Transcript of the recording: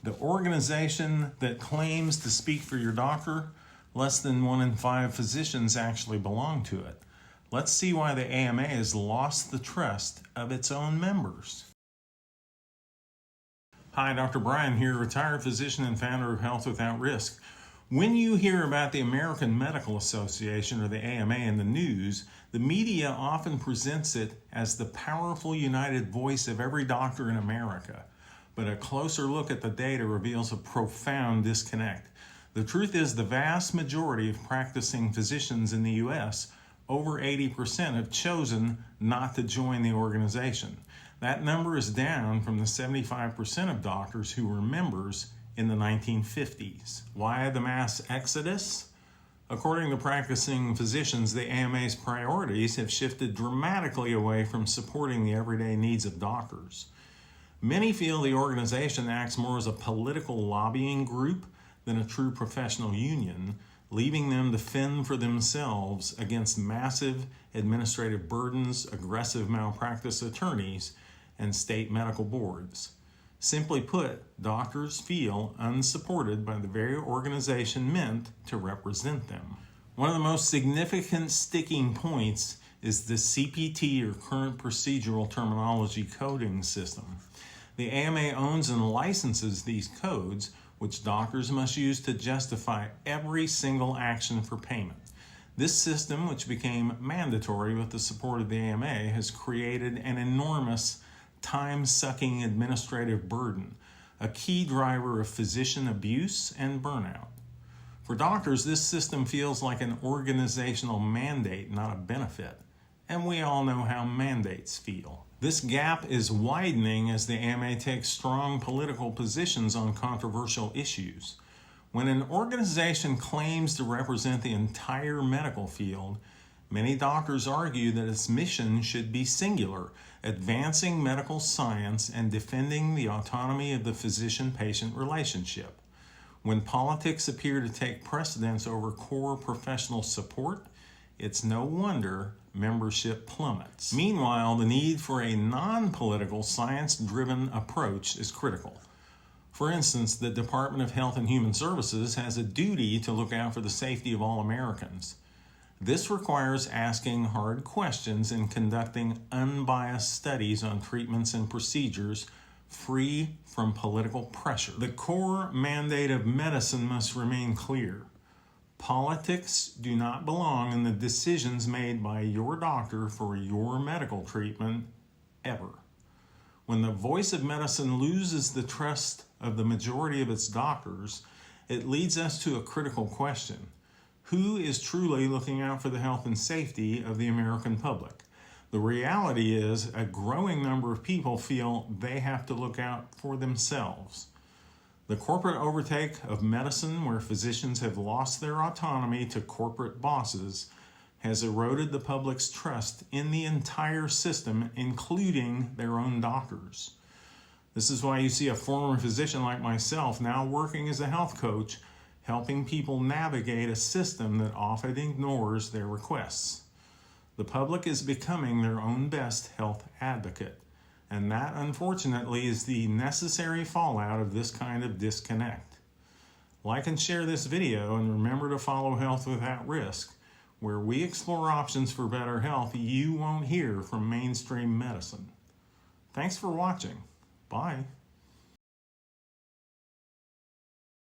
The organization that claims to speak for your doctor, less than 1 in 5 physicians actually belong to it. Let's see why the AMA has lost the trust of its own members. Hi, Dr. Brian here, retired physician and founder of Health Without Risk. When you hear about the American Medical Association, or the AMA, in the news, the media often presents it as the powerful united voice of every doctor in America. But a closer look at the data reveals a profound disconnect. The truth is, the vast majority of practicing physicians in the U.S., over 80%, have chosen not to join the organization. That number is down from the 75% of doctors who were members in the 1950s. Why the mass exodus? According to practicing physicians, the AMA's priorities have shifted dramatically away from supporting the everyday needs of doctors. Many feel the organization acts more as a political lobbying group than a true professional union, leaving them to fend for themselves against massive administrative burdens, aggressive malpractice attorneys, and state medical boards. Simply put, doctors feel unsupported by the very organization meant to represent them. One of the most significant sticking points is the CPT, or Current Procedural Terminology Coding System. The AMA owns and licenses these codes, which doctors must use to justify every single action for payment. This system, which became mandatory with the support of the AMA, has created an enormous time-sucking administrative burden, a key driver of physician abuse and burnout. For doctors, this system feels like an organizational mandate, not a benefit, and we all know how mandates feel. This gap is widening as the AMA takes strong political positions on controversial issues. When an organization claims to represent the entire medical field, many doctors argue that its mission should be singular: advancing medical science and defending the autonomy of the physician-patient relationship. When politics appear to take precedence over core professional support, it's no wonder membership plummets. Meanwhile, the need for a non-political, science-driven approach is critical. For instance, the Department of Health and Human Services has a duty to look out for the safety of all Americans. This requires asking hard questions and conducting unbiased studies on treatments and procedures free from political pressure. The core mandate of medicine must remain clear. Politics do not belong in the decisions made by your doctor for your medical treatment, ever. When the voice of medicine loses the trust of the majority of its doctors, it leads us to a critical question. Who is truly looking out for the health and safety of the American public? The reality is, a growing number of people feel they have to look out for themselves. The corporate overtake of medicine, where physicians have lost their autonomy to corporate bosses, has eroded the public's trust in the entire system, including their own doctors. This is why you see a former physician like myself now working as a health coach, helping people navigate a system that often ignores their requests. The public is becoming their own best health advocate, and that, unfortunately, is the necessary fallout of this kind of disconnect. Like and share this video, and remember to follow Health Without Risk, where we explore options for better health you won't hear from mainstream medicine. Thanks for watching. Bye.